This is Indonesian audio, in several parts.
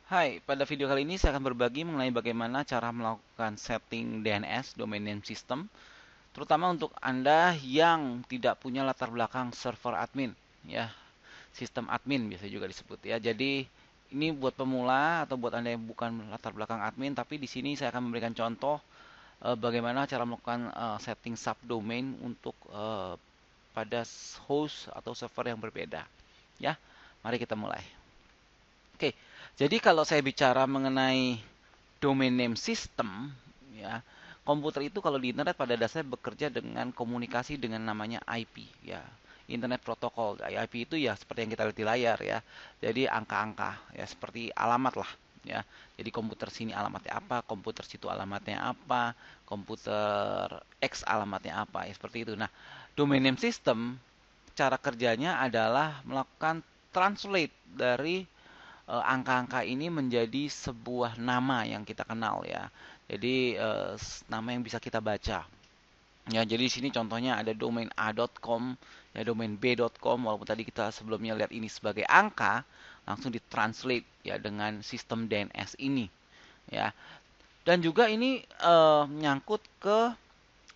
Hai, pada video kali ini saya akan berbagi mengenai bagaimana cara melakukan setting DNS (Domain Name System), terutama untuk Anda yang tidak punya latar belakang server admin, ya, sistem admin biasa juga disebut ya. Jadi ini buat pemula atau buat Anda yang bukan latar belakang admin, tapi di sini saya akan memberikan contoh bagaimana cara melakukan setting subdomain untuk pada host atau server yang berbeda. Ya, mari kita mulai. Oke, jadi kalau saya bicara mengenai domain name system, ya, komputer itu kalau di internet pada dasarnya bekerja dengan komunikasi dengan namanya IP, ya, Internet Protocol. IP itu ya seperti yang kita lihat di layar ya. Jadi angka-angka, ya seperti alamat lah, ya. Jadi komputer sini alamatnya apa, komputer situ alamatnya apa, komputer X alamatnya apa, ya seperti itu. Nah, domain name system cara kerjanya adalah melakukan translate dari angka-angka ini menjadi sebuah nama yang kita kenal ya. Jadi nama yang bisa kita baca. Ya, jadi di sini contohnya ada domain a.com, ya domain b.com. Walaupun tadi kita sebelumnya lihat ini sebagai angka, langsung ditranslate ya dengan sistem DNS ini, ya. Dan juga ini nyangkut ke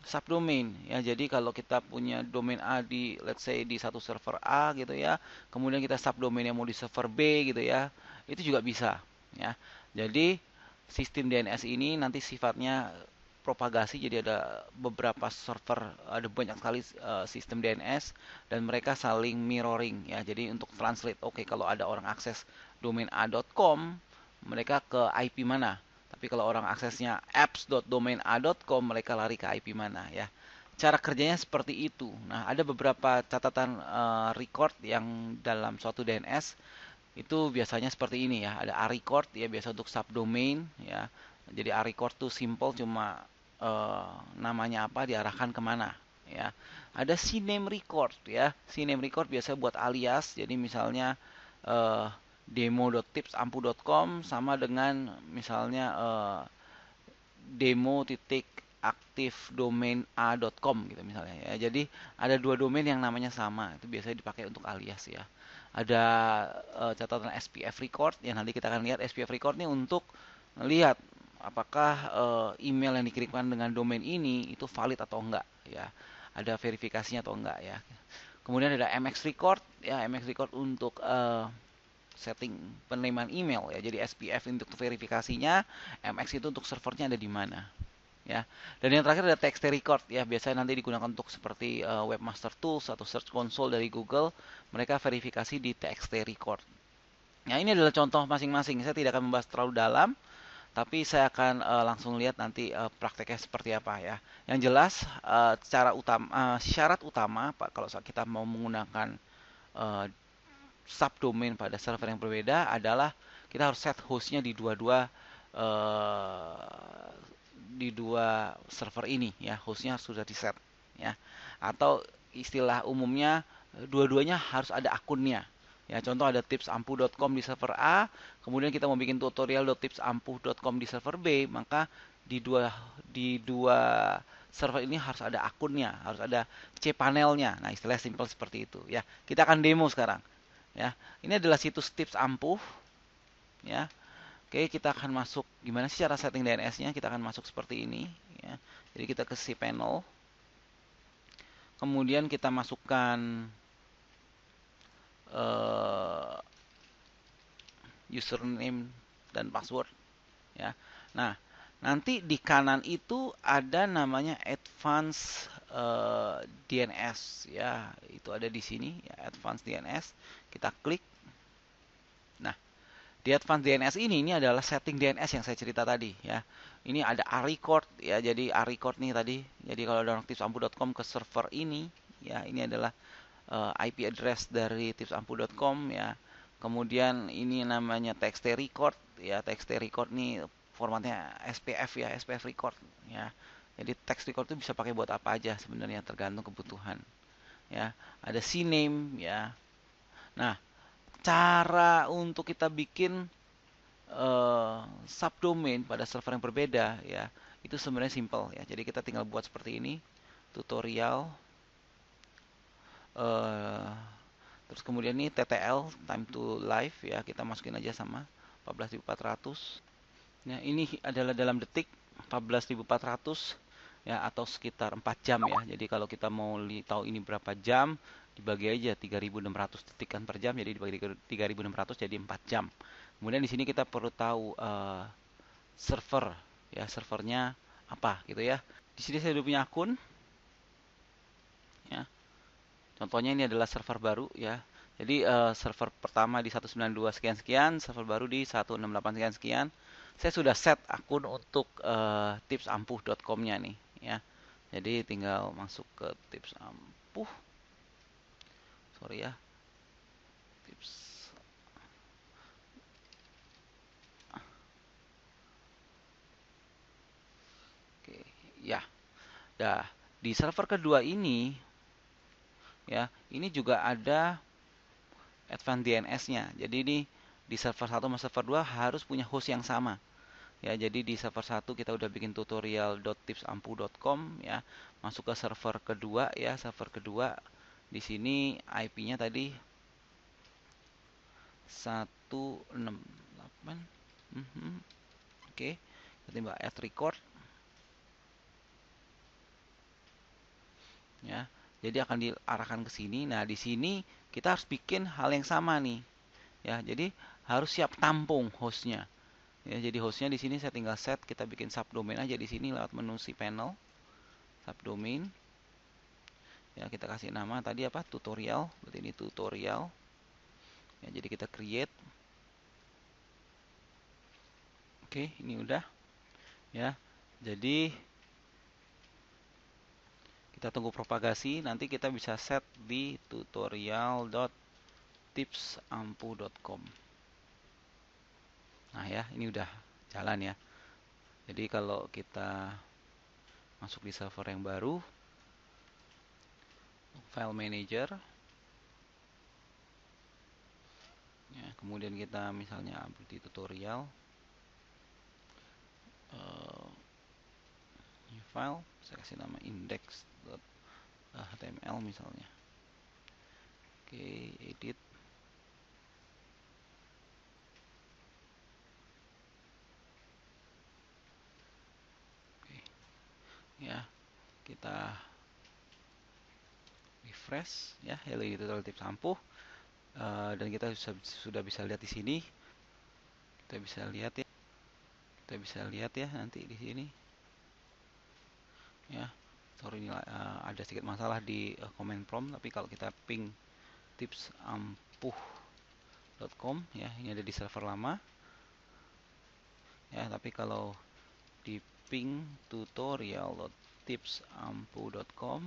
subdomain ya. Jadi kalau kita punya domain A di let's say di satu server A gitu ya, kemudian kita subdomain yang mau di server B gitu ya, itu juga bisa ya. Jadi sistem DNS ini nanti sifatnya propagasi, jadi ada beberapa server, ada banyak sekali sistem DNS dan mereka saling mirroring ya. Jadi untuk translate, oke, kalau ada orang akses domain a.com, mereka ke IP mana? Tapi kalau orang aksesnya apps.domaina.com, mereka lari ke IP mana ya. Cara kerjanya seperti itu. Nah, ada beberapa catatan record yang dalam suatu DNS itu biasanya seperti ini ya. Ada a record ya, biasa untuk subdomain ya. Jadi a record tuh simple, cuma namanya apa diarahkan kemana ya. Ada cname record ya. Cname record biasa buat alias. Jadi misalnya eh, demo.tipsampu.com sama dengan misalnya demo titik aktif domain a.com gitu misalnya ya. Jadi ada dua domain yang namanya sama, itu biasanya dipakai untuk alias ya. Ada catatan SPF record yang nanti kita akan lihat. SPF record ini untuk melihat apakah email yang dikirimkan dengan domain ini itu valid atau enggak ya. Ada verifikasinya atau enggak ya. Kemudian ada MX record ya. MX record untuk setting penerimaan email ya. Jadi SPF untuk verifikasinya, MX itu untuk servernya ada di mana ya. Dan yang terakhir ada text record ya. Biasanya nanti digunakan untuk seperti Webmaster Tools atau Search Console dari Google, mereka verifikasi di text record. Nah, ini adalah contoh masing-masing. Saya tidak akan membahas terlalu dalam, tapi saya akan langsung lihat nanti prakteknya seperti apa ya. Yang jelas syarat utama Pak kalau kita mau menggunakan uh, subdomain pada server yang berbeda adalah kita harus set hostnya eh, di dua server ini ya. Hostnya sudah di set ya. Atau istilah umumnya dua-duanya harus ada akunnya. Ya, contoh ada tipsampuh.com di server A, kemudian kita mau bikin tutorial.tipsampuh.com di server B, maka di dua server ini harus ada akunnya, harus ada cPanelnya. Nah, istilah simple seperti itu ya. Kita akan demo sekarang ya. Ini adalah situs tips ampuh ya. Oke, kita akan masuk. Gimana sih cara setting DNS-nya? Kita akan masuk seperti ini ya. Jadi kita ke cPanel, kemudian kita masukkan uh, username dan password ya. Nah, nanti di kanan itu ada namanya advanced DNS ya. Itu ada di sini ya, advanced DNS. Kita klik. Nah, di Advanced DNS ini adalah setting DNS yang saya cerita tadi ya. Ini ada a-record ya. Jadi a-record nih tadi. Jadi kalau ada tipsampu.com ke server ini ya, ini adalah IP address dari tipsampu.com ya. Kemudian ini namanya txt record ya. Txt record nih formatnya SPF ya, SPF record ya. Jadi text record itu bisa pakai buat apa aja sebenarnya, tergantung kebutuhan ya. Ada CNAME ya. Nah, cara untuk kita bikin subdomain pada server yang berbeda ya, itu sebenarnya simple ya. Jadi kita tinggal buat seperti ini, tutorial, uh, terus kemudian ini TTL, time to live ya, kita masukin aja sama 14.400. Nah, ini adalah dalam detik 14.400 ya, atau sekitar 4 jam ya. Jadi kalau kita mau tahu ini berapa jam, dibagi aja 3.600 detikan per jam, jadi dibagi 3.600 jadi 4 jam. Kemudian di sini kita perlu tahu server ya, servernya apa gitu ya. Di sini saya udah punya akun ya. Contohnya ini adalah server baru ya. Jadi server pertama di 192 sekian sekian, server baru di 168 sekian sekian. Saya sudah set akun untuk tipsampuh.com-nya nih ya. Jadi tinggal masuk ke tips ampuh. Sorry ya. Tips. Oke, ya. Dah, di server kedua ini ya, ini juga ada advanced DNS-nya. Jadi ini di server 1 sama server 2 harus punya host yang sama. Ya, jadi di server 1 kita udah bikin tutorial.tipsampuh.com ya. Masuk ke server kedua ya, server kedua. Di sini IP-nya tadi 168. Oke. Kita timbal add record ya. Jadi akan diarahkan ke sini. Nah, di sini kita harus bikin hal yang sama nih. Ya, jadi harus siap tampung hostnya. Ya, jadi hostnya di sini saya tinggal set, kita bikin subdomain aja di sini lewat menu cPanel, subdomain. Ya, kita kasih nama tadi apa? Tutorial. Berarti ini tutorial. Ya, jadi kita create. Oke, ini udah. Ya. Jadi kita tunggu propagasi, nanti kita bisa set di tutorial.tipsampuh.com. Nah ya, ini udah jalan ya. Jadi kalau kita masuk di server yang baru, file manager, ya, kemudian kita misalnya ambil di tutorial, new file, saya kasih nama index.html misalnya. Oke, edit. Oke, ya, kita refresh ya, hello tutorial tips ampuh. Dan kita sudah bisa lihat di sini. Kita bisa lihat ya. Kita bisa lihat ya nanti di sini. Ya. Sorry ini ada sedikit masalah di command prompt, tapi kalau kita ping tipsampuh.com ya, ini ada di server lama. Ya, tapi kalau di ping tutorial.tipsampuh.com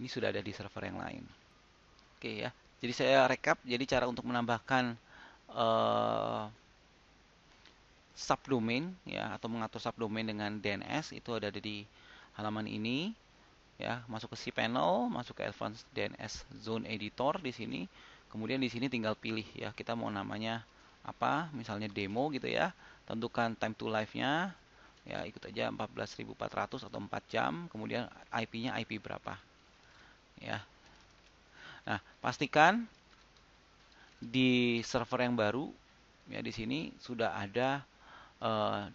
ini sudah ada di server yang lain. Oke ya. Jadi saya rekap, jadi cara untuk menambahkan subdomain ya, atau mengatur subdomain dengan DNS itu ada di halaman ini ya. Masuk ke cPanel, masuk ke Advanced DNS Zone Editor di sini. Kemudian di sini tinggal pilih ya, kita mau namanya apa, misalnya demo gitu ya. Tentukan time to live-nya ya, ikut aja 14.400 atau 4 jam. Kemudian IP-nya IP berapa ya. Nah, pastikan di server yang baru ya, di sini sudah ada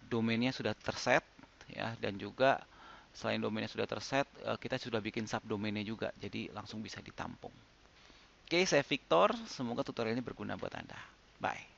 domainnya sudah terset ya, dan juga selain domainnya sudah terset, kita sudah bikin subdomainnya juga, jadi langsung bisa ditampung. Oke, saya Victor, semoga tutorial ini berguna buat Anda. Bye.